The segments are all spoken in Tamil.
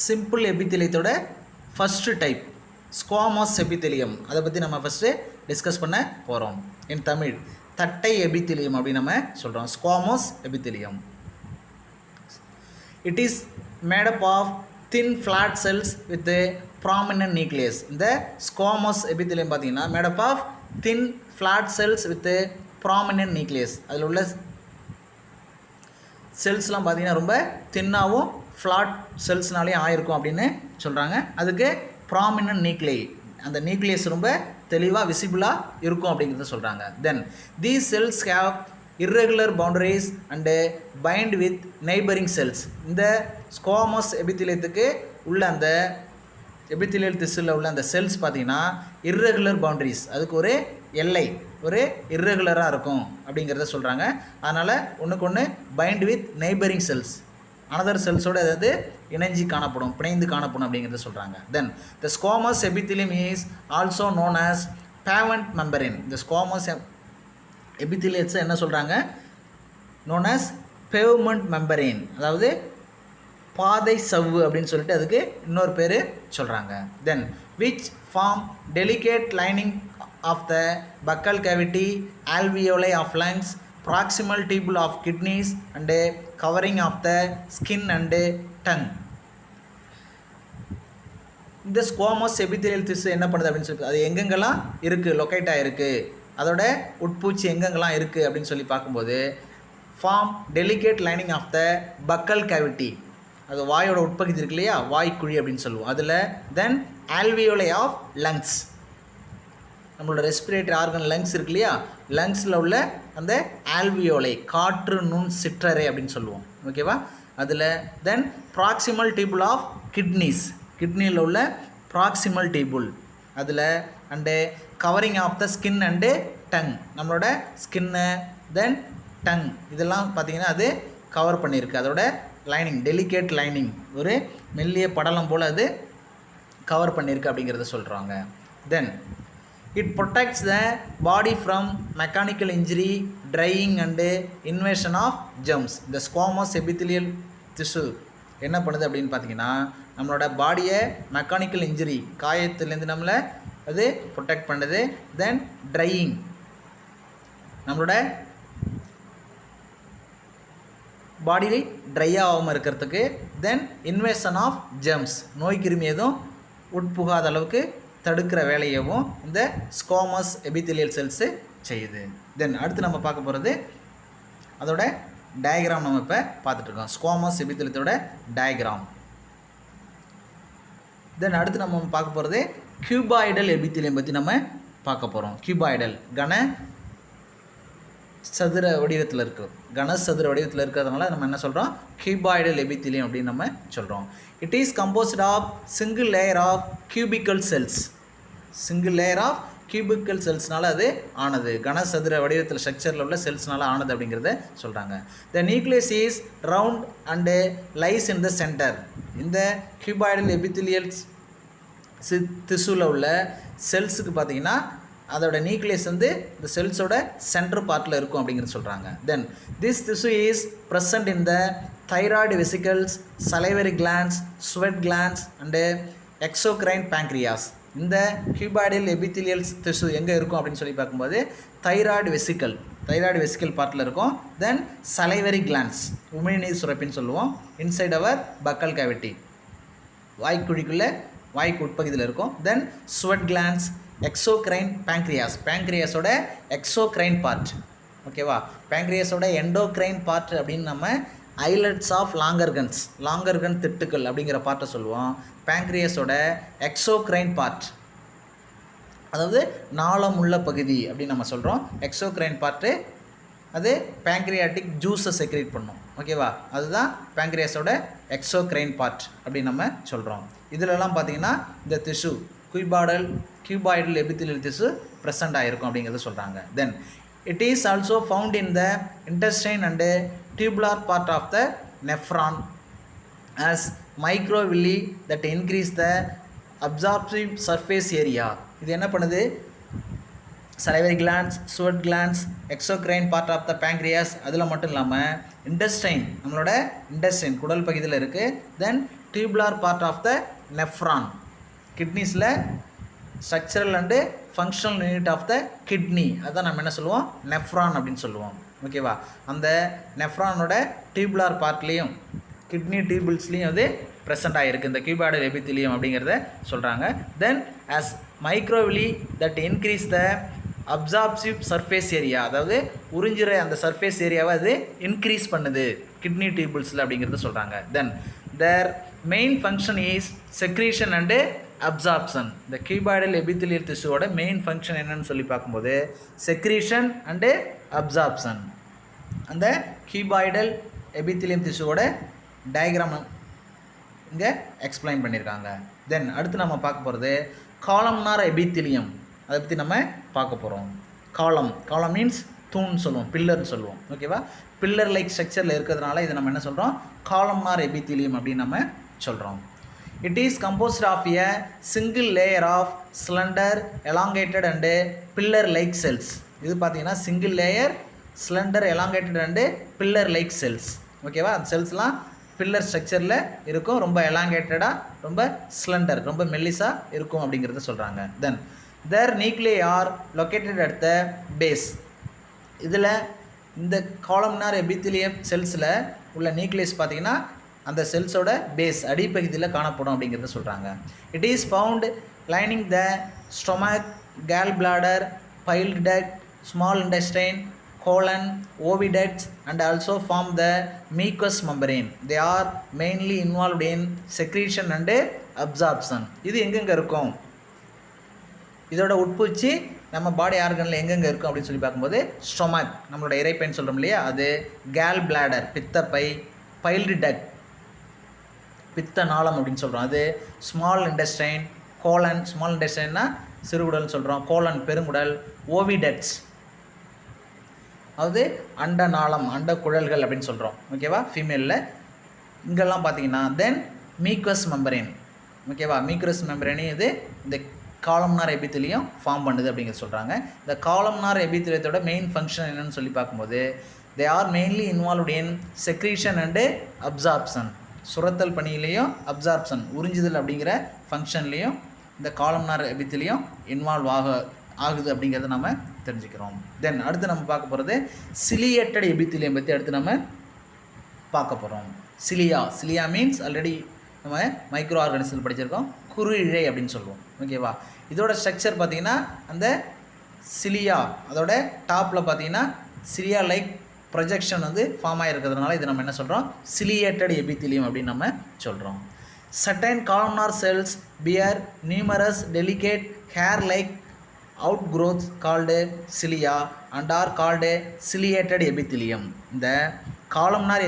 சிம்பிள் எபித்திலியத்தோட ஃபஸ்ட்டு டைப் ஸ்குவாமஸ் எபித்திலியம். அதை பற்றி நம்ம ஃபஸ்ட்டு டிஸ்கஸ் பண்ண போகிறோம். இன் தமிழ் தட்டை எபித்திலியம் அப்படின்னு நம்ம சொல்கிறோம். Squamous epithelium. It is made up of thin flat cells with a prominent nucleus. இந்த ஸ்குவாமஸ் எபித்திலியம் பார்த்தீங்கன்னா made up of thin flat cells with a prominent nucleus. அதில் உள்ள செல்ஸ்லாம் பார்த்தீங்கன்னா ரொம்ப தின்னாகவும் ஃப்ளாட் செல்ஸ்னாலே ஆயிருக்கும் அப்படின்னு சொல்கிறாங்க. அதுக்கு ப்ராமினன்ட் நியூக்ளியை, அந்த நியூக்ளியஸ் ரொம்ப தெளிவாக விசிபிளாக இருக்கும் அப்படிங்கிறத சொல்கிறாங்க. Then these cells have irregular boundaries and bind with neighboring cells. இந்த ஸ்குவாமஸ் எபித்திலியத்துக்கு உள்ள அந்த எபித்திலியல் திசுவில் உள்ள அந்த செல்ஸ் பார்த்தீங்கன்னா irregular boundaries, அதுக்கு ஒரு எல்லை ஒரு irregular-ஆக இருக்கும் அப்படிங்கிறத சொல்கிறாங்க. அதனால் ஒன்றுக்கு ஒன்று bind with neighbouring cells, another செல்ஸோடு அதாவது இணைஞ்சி காணப்படும், பிணைந்து காணப்படும் அப்படிங்கிறத சொல்கிறாங்க. Then the squamous epithelium is also known as pavement membrane. இந்த ஸ்குவாமஸ் எபித்திலியத்தை என்ன சொல்கிறாங்க? நோன் ஆஸ் பேவ்மெண்ட் மெம்பரின், அதாவது பாதை சவ்வு அப்படின்னு சொல்லிட்டு அதுக்கு இன்னொரு பேர் சொல்கிறாங்க. Then which form delicate lining of the buccal cavity, alveoli of lungs, proximal tubule of kidneys and covering of the skin and tongue. இந்த ஸ்குவாமஸ் எபித்திலியல் திசு என்ன பண்ணுது அப்படின்னு சொல்லி அது எங்கெங்கெல்லாம் இருக்குது, லொக்கேட் ஆகிருக்கு, அதோட உட்பூச்சி எங்கெங்கெல்லாம் இருக்குது அப்படின்னு சொல்லி பார்க்கும்போது form delicate lining of the buccal cavity, அது வாயோட உட்பகுதி இருக்கு இல்லையா, வாய்க்குழி அப்படின்னு சொல்லுவோம். அதில் தென் alveoli ஆஃப் லங்ஸ், நம்மளோட ரெஸ்பிரேட்டரி ஆர்கன் லங்ஸ் இருக்கு இல்லையா, லங்ஸில் உள்ள அந்த alveoli காற்று நுண் சிற்றறை அப்படின்னு சொல்லுவோம். ஓகேவா? அதில் then proximal tubule of kidneys, கிட்னியில் உள்ள ப்ராக்சிமல் டியூபுல், அதில் and covering of the skin and tongue, நம்மளோட ஸ்கின்னு தென் டங் இதெல்லாம் பார்த்திங்கன்னா அது கவர் பண்ணியிருக்கு. அதோட லைனிங் டெலிகேட் லைனிங், ஒரு மெல்லிய படலம் போல் அது கவர் பண்ணியிருக்கு அப்படிங்கிறத சொல்கிறாங்க. தென் it protects the body from mechanical injury, drying and invasion of germs. இந்த ஸ்குவாமஸ் எபித்திலியல் திசு என்ன பண்ணுது அப்படின்னு பார்த்தீங்கன்னா நம்மளோட பாடியை மெக்கானிக்கல் இன்ஜுரி, காயத்துலேருந்து நம்மளை அது ப்ரொடெக்ட் பண்ணுது. தென் ட்ரையிங், நம்மளோட பாடி ட்ரை ஆகாமல் இருக்கிறதுக்கு. தென் இன்வேஷன் ஆஃப் ஜெர்ம்ஸ், நோய் கிருமி எதுவும் உட்புகாத அளவுக்கு தடுக்கிற வேலையவும் இந்த ஸ்குவாமஸ் எபித்திலியல் செல்ஸு செய்யுது. தென் அடுத்து நம்ம பார்க்க போகிறது அதோட டயக்ராம். நம்ம இப்போ பார்த்துட்ருக்கோம் ஸ்குவாமஸ் எபித்திலியத்தோட டயக்ராம். தென் அடுத்து நம்ம பார்க்க போகிறது கியூபாய்டல் எபித்திலியம் பற்றி நம்ம பார்க்க போகிறோம். கியூபாய்டல் கன சதுர வடிவத்தில் இருக்குது, கனசதுர வடிவத்தில் இருக்கிறதுனால நம்ம என்ன சொல்கிறோம், கியூபாய்டல் எபித்திலியம் அப்படின்னு நம்ம சொல்கிறோம். It is composed of single layer of cubical cells, single layer of cubical செல்ஸ்னால அது ஆனது, கனசதுர வடிவத்தில் ஸ்ட்ரக்சரில் உள்ள செல்ஸ்னால ஆனது அப்படிங்கிறத சொல்கிறாங்க. த nucleus is round and lies in the centre. இந்த கியூபாய்டல் எபித்திலியல் திசுவில் உள்ள செல்ஸுக்கு பார்த்தீங்கன்னா அதோட நியூக்ளியஸ் வந்து இந்த செல்ஸோட சென்டர் பார்ட்டில் இருக்கும் அப்படிங்கிறது சொல்கிறாங்க. Then this tissue is present in the thyroid vesicles, salivary glands, sweat glands and exocrine pancreas. இந்த கியூபாய்டல் எபித்திலியல் திசு எங்கே இருக்கும் அப்படின்னு சொல்லி பார்க்கும்போது தைராய்டு வெசிக்கல் பார்ட்டில் இருக்கும். தென் சலைவரி கிளான்ஸ், உமிழ்நீர் சுரப்பின்னு சொல்லுவோம், இன்சைட் அவர் பக்கல் கேவிட்டி, வாய்க்குழிக்குள்ளே வாய்க்கு உட்பகுதியில் இருக்கும். Then sweat glands, exocrine pancreas, பேங்க்ரியாஸோட எக்ஸோக்ரைன் பார்ட். ஓகேவா? பேங்க்ரியாஸோட எண்டோக்ரைன் பார்ட் அப்படின்னு நம்ம ஐலட்ஸ் ஆஃப் லாங்கர்கன்ஸ், லாங்கர்கன் திட்டுக்கள் அப்படிங்கிற பார்ட்டை சொல்லுவோம். பேங்க்ரியாஸோட எக்ஸோக்ரைன் பார்ட், அதாவது நாளம் உள்ள பகுதி அப்படின்னு நம்ம சொல்கிறோம். எக்ஸோக்ரைன் பார்ட்டு அது பேங்க்ரியாட்டிக் ஜூஸை செக்ரேட் பண்ணும். ஓகேவா? அதுதான் பேங்க்ரியாஸோட எக்ஸோக்ரைன் பார்ட் அப்படின்னு நம்ம சொல்கிறோம். இதிலெல்லாம் பார்த்தீங்கன்னா இந்த திசு கியூபாய்டல் எபித்திலியல் திசு ப்ரெசண்ட் ஆகிருக்கும் அப்படிங்கிறத சொல்கிறாங்க. Then it is also found in the intestine and tubular part of the nephron as microvilli that increase the absorptive surface area. இது என்ன பண்ணுது, salivary glands, sweat glands, exocrine part of the pancreas, அதில் மட்டும் இல்லாமல் இன்டெஸ்டைன், நம்மளோட இன்டெஸ்டைன் குடல் பகுதியில் இருக்குது. Then tubular part of the nephron. கிட்னிஸில் structural and functional unit of the kidney, அதான் நம்ம என்ன சொல்லுவோம், நெஃப்ரான் அப்படின்னு சொல்லுவோம். ஓகேவா? அந்த நெஃப்ரானோட டியூபுலார் பார்ட்லேயும் கிட்னி டியூபிள்ஸ்லேயும் அது ப்ரெசென்ட் ஆகிருக்கு இந்த கியூபாய்டல் எபித்திலியம் அப்படிங்கிறத சொல்கிறாங்க. Then as microvilli that increase the absorptive surface area, அதாவது உறிஞ்சுற அந்த சர்ஃபேஸ் ஏரியாவை அது இன்க்ரீஸ் பண்ணுது கிட்னி டியூபிள்ஸில் அப்படிங்கிறத சொல்கிறாங்க. Then their main function is secretion and absorption. இந்த கியூபாய்டல் எபித்திலியல் திசுவோட மெயின் ஃபங்க்ஷன் என்னன்னு சொல்லி பார்க்கும்போது செக்ரீஷன் அண்டு அப்சார்ப்ஷன். அந்த கியூபாய்டல் எபித்திலியம் திசுவோட டயக்ராம் இங்கே எக்ஸ்பிளைன் பண்ணியிருக்காங்க. தென் அடுத்து நம்ம பார்க்க போகிறது காலம்னார் எபித்திலியம், அதை பற்றி நம்ம பார்க்க போகிறோம். காலம் மீன்ஸ் தூண் சொல்லுவோம், பில்லர்னு சொல்லுவோம். ஓகேவா? பில்லர் லைக் ஸ்ட்ரக்சரில் இருக்கிறதுனால இதை நம்ம என்ன சொல்கிறோம், காலம்னார் எபித்திலியம் அப்படின்னு நம்ம சொல்கிறோம். It is composed of a single layer of slender elongated and pillar like cells. இது பார்த்தீங்கன்னா single layer slender elongated and pillar like cells. ஓகேவா? அந்த செல்ஸ்லாம் பில்லர் ஸ்ட்ரக்சரில் இருக்கும், ரொம்ப எலாங்கேட்டடாக, ரொம்ப ஸ்லண்டர், ரொம்ப மெல்லிஸாக இருக்கும் அப்படிங்கிறத சொல்கிறாங்க. Then their nuclei are located at the base. இதில் இந்த காலம்னார் எபித்திலியம் செல்ஸில் உள்ள நியூக்ளியஸ் பார்த்திங்கன்னா அந்த செல்ஸோட பேஸ் அடிப்பகுதியில் காணப்படும் அப்படிங்கிறத சொல்கிறாங்க. It is found lining the stomach, Khel bladder, file duct, small intestine, colon, oviducts and also form the mucous membrane. They are mainly involved in secretion and absorption. இது எங்கெங்கே இருக்கும், இதோட உட்பூச்சி நம்ம பாடி ஆர்கனில் எங்கெங்கே இருக்கும் அப்படின்னு சொல்லி பார்க்கும்போது ஸ்டொமக், நம்மளோட இறைப்பைன்னு சொல்கிறோம் இல்லையா, அது கேல் பிளாடர் பித்தப்பை, பைல்டு டக்ட் பித்த நாளம் அப்படின்னு சொல்கிறோம், அது ஸ்மால் இன்டெஸ்டைன், கோலன் ஸ்மால் இன்டெஸ்டைன்னா சிறுகுடல்னு சொல்கிறோம், கோலன் பெருங்குடல், ஓவிடக்ட்ஸ் அதாவது அண்ட நாளம், அண்ட குழல்கள் அப்படின்னு சொல்கிறோம். ஓகேவா? ஃபீமேலில் இங்கெல்லாம் பார்த்தீங்கன்னா தென் மீக்வஸ் மெம்பரேன். ஓகேவா? மீக்வஸ் மெம்பரேனே இது இந்த காலம்னார் எபித்திலியம் ஃபார்ம் பண்ணுது அப்படிங்கிற சொல்கிறாங்க. இந்த காலம்னார் எபித்திலியத்தோட மெயின் ஃபங்க்ஷன் என்னன்னு சொல்லி பார்க்கும்போது they are mainly involved in secretion and absorption. சுரத்தல் பணியிலையும் அப்சார்ப்ஷன் உறிஞ்சுதல் அப்படிங்கிற ஃபங்க்ஷன்லேயும் இந்த காலம்னார் எபித்திலியம் இன்வால்வ் ஆகுது அப்படிங்கிறத நம்ம தெரிஞ்சுக்கிறோம். தென் அடுத்து நம்ம பார்க்க போகிறது சிலியேட்டட் எபித்திலியம் பற்றி அடுத்து நம்ம பார்க்க போகிறோம். சிலியா மீன்ஸ் ஆல்ரெடி நம்ம மைக்ரோ ஆர்கானிசத்தில் படிச்சிருக்கோம், குறு இழை அப்படின்னு சொல்லுவோம். ஓகேவா? இதோட ஸ்ட்ரக்சர் பார்த்திங்கன்னா அந்த சிலியா அதோட டாப்பில் பார்த்திங்கன்னா சிலியா லைக் ப்ரொஜெக்ஷன் வந்து ஃபார்ம் ஆகிருக்கிறதுனால இது நம்ம என்ன சொல்கிறோம், சிலியேட்டட் எபித்திலியம் அப்படின்னு நம்ம சொல்கிறோம். certain columnar cells bear numerous delicate hair-like outgrowths called cilia and are called ciliated epithelium. இந்த காலம்னார்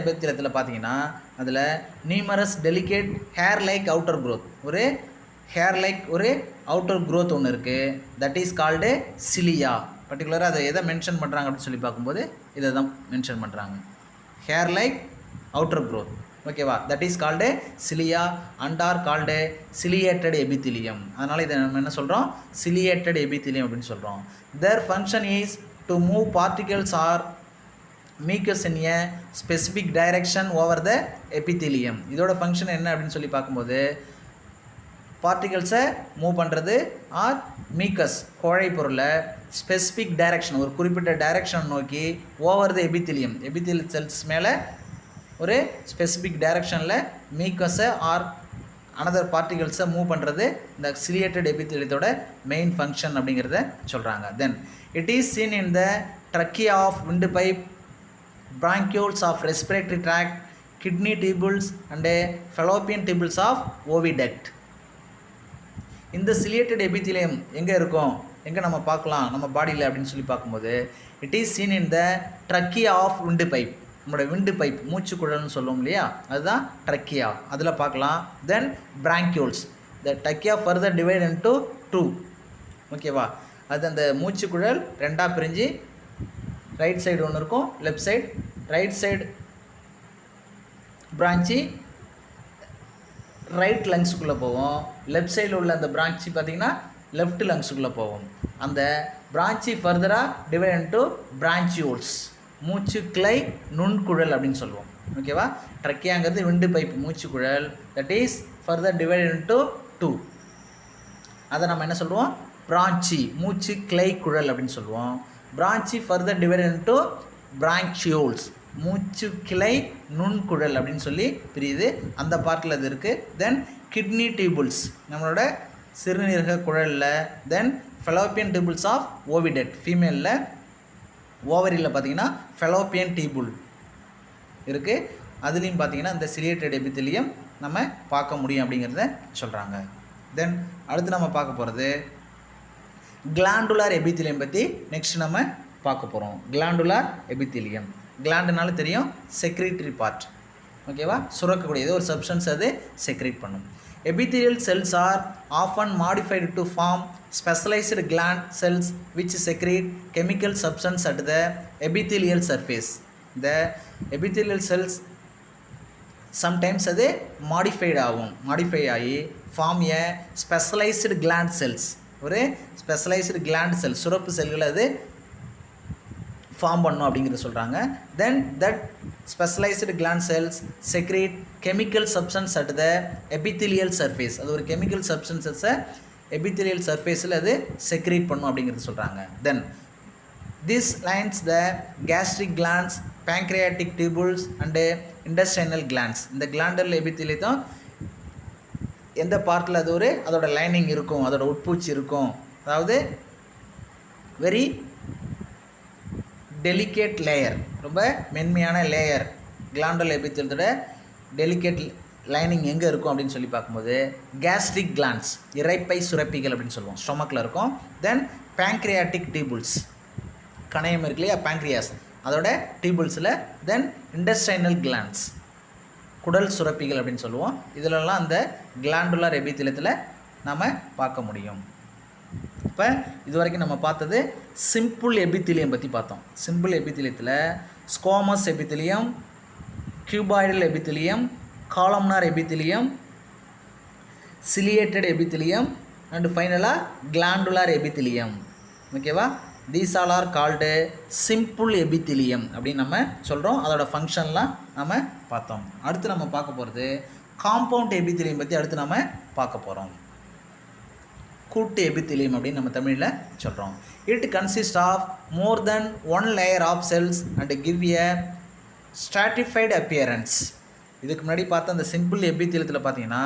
எபித்திலியத்தில் பார்த்தீங்கன்னா அதில் numerous delicate hair like outer growth, ஒரு ஹேர் லைக் ஒரு அவுட்டர் க்ரோத் ஒன்று இருக்குது, தட் இஸ் கால்டு சிலியா. பர்டிகுலராக அதை எதை மென்ஷன் பண்ணுறாங்க அப்படின்னு சொல்லி பார்க்கும்போது இதை தான் மென்ஷன் பண்ணுறாங்க, ஹேர் லைக் அவுட்டர் க்ரோத். ஓகேவா? That is called cilia and are called ciliated epithelium. அதனால் இதை நம்ம என்ன சொல்கிறோம், சிலியேட்டட் எபித்திலியம் அப்படின்னு சொல்கிறோம். Their function is to move particles or mucus in a specific direction over the epithelium. இதோட ஃபங்க்ஷன் என்ன அப்படின்னு சொல்லி பார்க்கும்போது பார்ட்டிகல்ஸை மூவ் பண்ணுறது ஆர் மீக்கஸ் கோழை பொருளை ஸ்பெசிஃபிக் டைரக்ஷன் ஒரு குறிப்பிட்ட டைரக்ஷன் நோக்கி ஓவர் த எபித்திலியம் செல்ஸ் மேலே ஒரு ஸ்பெசிஃபிக் டைரக்ஷனில் மீக்கஸை ஆர் அனதர் பார்ட்டிகல்ஸை மூவ் பண்ணுறது இந்த சிலியேட்டட் எபித்திலியத்தோட மெயின் ஃபங்க்ஷன் அப்படிங்கிறத சொல்கிறாங்க. Then it is seen in the trachea of windpipe, bronchioles of respiratory tract, kidney tubules and fallopian tubules of oviduct. இந்த சிலியேட்டட் எபித்திலியம் எங்கே இருக்கும், எங்கே நம்ம பார்க்கலாம் நம்ம பாடியில் அப்படின்னு சொல்லி பார்க்கும்போது it is seen in the trachea of windpipe. நம்மளோட விண்டு பைப் மூச்சு குழல்னு சொல்லுவோம் இல்லையா, அதுதான் ட்ரக்கியா, அதில் பார்க்கலாம். தென் bronchioles, the trachea further divided into two. ஓகேவா? அது அந்த மூச்சு குழல் ரெண்டாக பிரிஞ்சு ரைட் சைடு ஒன்று இருக்கும், left side. Right side bronchi right லங்ஸுக்குள்ளே போவோம், லெஃப்ட் சைடில் உள்ள அந்த பிரான்ச்சி பார்த்திங்கன்னா லெஃப்ட் லங்ஸுக்குள்ளே போவோம். அந்த பிரான்ச்சி ஃபர்தராக டிவைட் இன்டு பிரான்ச்சியோல்ஸ், மூச்சு கிளை நுண்குழல் அப்படின்னு சொல்லுவோம். ஓகேவா. ட்ரக்கியாங்கிறது விண்டு பைப் மூச்சுக்குழல், that is further divided into 2. அதை நம்ம என்ன சொல்லுவோம், பிரான்ச்சி மூச்சு கிளை குழல் அப்படின்னு சொல்லுவோம். பிரான்ச்சி ஃபர்தர் டிவைடட் இன்டு பிரான்ச்சியோல்ஸ் மூச்சு கிளை நுண்குழல் அப்படின்னு சொல்லி பிரியுது. அந்த பார்ட்டில் அது இருக்குது. தென் கிட்னி டியூபிள்ஸ் நம்மளோட சிறுநீரக குழலில். தென் ஃபெலோப்பியன் டியூபிள்ஸ் ஆஃப் ஓவிடெட் ஃபீமேலில். ஓவரியில் பார்த்தீங்கன்னா ஃபெலோப்பியன் டியூபுல் இருக்குது. அதுலேயும் பார்த்தீங்கன்னா இந்த சிலியேட்டட் எபித்திலியம் நம்ம பார்க்க முடியும் அப்படிங்கிறத சொல்கிறாங்க. தென் அடுத்து நம்ம பார்க்க போகிறது கிளாண்டுலார் எபித்திலியம் பற்றி நெக்ஸ்ட் நம்ம பார்க்க போகிறோம். கிளாண்டுலார் எபித்திலியம், கிளாண்டுனால தெரியும் செக்ரேட்டரி பார்ட், ஓகேவா. சுரக்கக்கூடியது ஒரு சப்ஸ்டன்ஸ், அது செக்ரேட் பண்ணும். epithelial cells are often modified to form specialized gland cells which secrete chemical substance at the epithelial surface. The epithelial cells sometimes அது modified ஆகும், modify ஆகி form a specialized gland cells, ஒரு specialized gland cells சுரப்பு செல்களை அது ஃபார்ம் பண்ணும் அப்படிங்கிறத சொல்கிறாங்க. Then that specialised gland cells secrete chemical substance at the epithelial surface. அது ஒரு கெமிக்கல் சப்ஸ்டன்ஸை எபித்திலியல் சர்ஃபேஸில் அது செக்ரேட் பண்ணும் அப்படிங்கிறத சொல்கிறாங்க. Then this lines the gastric glands, pancreatic tubules and intestinal glands. இந்த கிளாண்டல் எபித்திலியத்தான் எந்த பார்ட்டில் அது ஒரு அதோட லைனிங் இருக்கும், அதோட உட்பூச்சி இருக்கும். அதாவது வெரி டெலிகேட் லேயர், ரொம்ப மென்மையான லேயர். கிளாண்டல் எபித்திலியத்தோட டெலிகேட் லைனிங் எங்கே இருக்கும் அப்படின்னு சொல்லி பார்க்கும்போது கேஸ்ட்ரிக் கிளாண்ட்ஸ், இரைப்பை சுரப்பிகள் அப்படின்னு சொல்லுவோம், ஸ்டொமக்கில் இருக்கும். தென் பேங்க்ரியாட்டிக் டியூபுல்ஸ், கணையம் இருக்கு இல்லையா, பேங்க்ரியாஸ், அதோட டியூபுல்ஸில். தென் இண்டஸ்டைனல் கிளாண்ட்ஸ், குடல் சுரப்பிகள் அப்படின்னு சொல்லுவோம். இதிலெல்லாம் அந்த கிளாண்டுலார் எபித்திலியத்தில் நாம் பார்க்க முடியும். இப்போ இது வரைக்கும் நம்ம பார்த்தது சிம்பிள் எபித்திலியம் பற்றி பார்த்தோம். சிம்பிள் எபித்திலியத்தில் squamous epithelium, cuboidal epithelium, columnar epithelium, ciliated epithelium and ஃபைனலாக கிளாண்டுலார் எபித்திலியம். ஓகேவா. These all are called simple epithelium அப்படின்னு நம்ம சொல்கிறோம். அதோட ஃபங்க்ஷன்லாம் நம்ம பார்த்தோம். அடுத்து நம்ம பார்க்க போகிறது காம்பவுண்ட் எபித்திலியம் பற்றி அடுத்து நம்ம பார்க்க போகிறோம். கூட்டு எபித்திலியம் அப்படின்னு நம்ம தமிழில் சொல்கிறோம். It consist of more than one layer of cells and give a stratified appearance. இதுக்கு முன்னாடி பார்த்த அந்த சிம்பிள் எபித்திலியத்தில் பார்த்தீங்கன்னா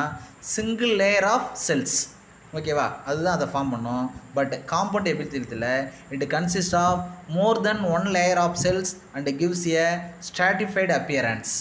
சிங்கிள் லேயர் ஆஃப் செல்ஸ், ஓகேவா, அதுதான் அதை ஃபார்ம் பண்ணோம். பட் காம்பவுண்ட் எபித்திலியத்தில் it consist of more than one layer of cells and gives a stratified appearance.